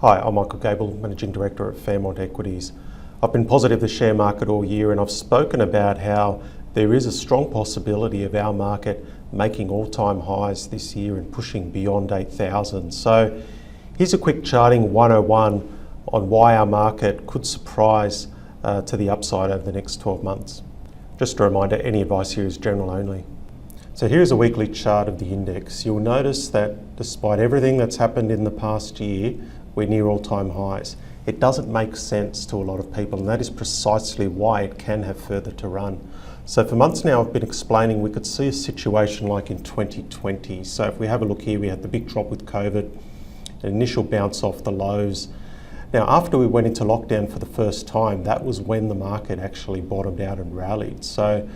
Hi, I'm Michael Gable, Managing Director at Fairmont Equities. I've been positive the share market all year, and I've spoken about how there is a strong possibility of our market making all-time highs this year and pushing beyond 8,000. So here's a quick charting 101 on why our market could surprise to the upside over the next 12 months. Just a reminder, any advice here is general only. So here's a weekly chart of the index. You'll notice that despite everything that's happened in the past year, we're near all-time highs. It doesn't make sense to a lot of people, and that is precisely why it can have further to run. So for months now I've been explaining we could see a situation like in 2020. So if we have a look here, we had the big drop with COVID, an initial bounce off the lows. Now after we went into lockdown for the first time, that was when the market actually bottomed out and rallied. So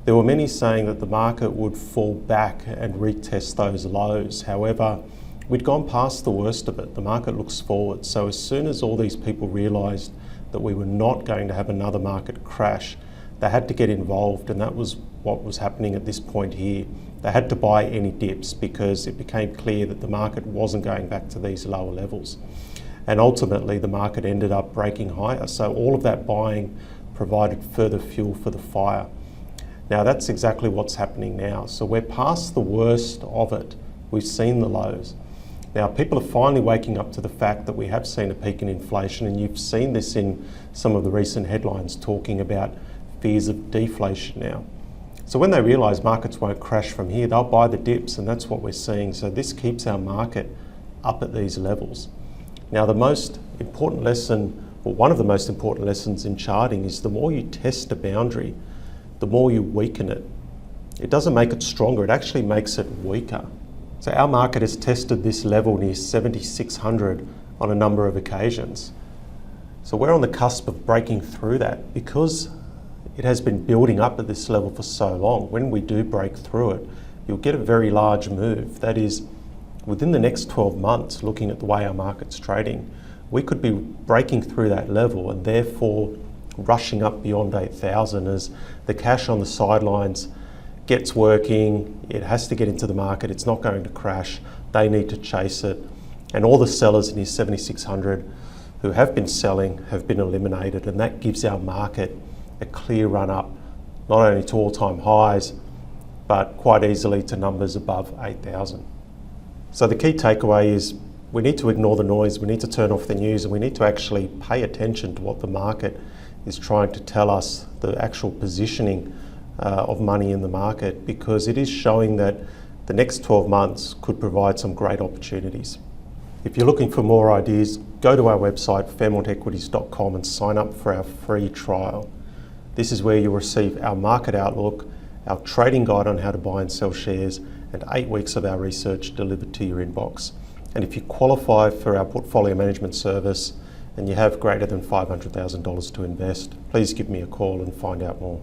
there were many saying that the market would fall back and retest those lows. However, we'd gone past the worst of it. The market looks forward. So as soon as all these people realised that we were not going to have another market crash, they had to get involved, and that was what was happening at this point here. They had to buy any dips because it became clear that the market wasn't going back to these lower levels. And ultimately the market ended up breaking higher. So all of that buying provided further fuel for the fire. Now that's exactly what's happening now. So we're past the worst of it. We've seen the lows. Now, people are finally waking up to the fact that we have seen a peak in inflation, and you've seen this in some of the recent headlines talking about fears of deflation now. So when they realise markets won't crash from here, they'll buy the dips, and that's what we're seeing. So this keeps our market up at these levels. Now, the most important lesson, or one of the most important lessons in charting, is the more you test a boundary, the more you weaken it. It doesn't make it stronger, it actually makes it weaker. So our market has tested this level near 7,600 on a number of occasions. So we're on the cusp of breaking through that because it has been building up at this level for so long. When we do break through it, you'll get a very large move. That is, within the next 12 months, looking at the way our market's trading, we could be breaking through that level and therefore rushing up beyond 8,000 as the cash on the sidelines gets working, it has to get into the market, it's not going to crash, they need to chase it. And all the sellers near 7,600 who have been selling have been eliminated, and that gives our market a clear run up, not only to all-time highs, but quite easily to numbers above 8,000. So the key takeaway is we need to ignore the noise, we need to turn off the news, and we need to actually pay attention to what the market is trying to tell us, the actual positioning of money in the market, because it is showing that the next 12 months could provide some great opportunities. If you're looking for more ideas, go to our website fairmontequities.com and sign up for our free trial. This is where you'll receive our market outlook, our trading guide on how to buy and sell shares, and 8 weeks of our research delivered to your inbox. And if you qualify for our portfolio management service and you have greater than $500,000 to invest, please give me a call and find out more.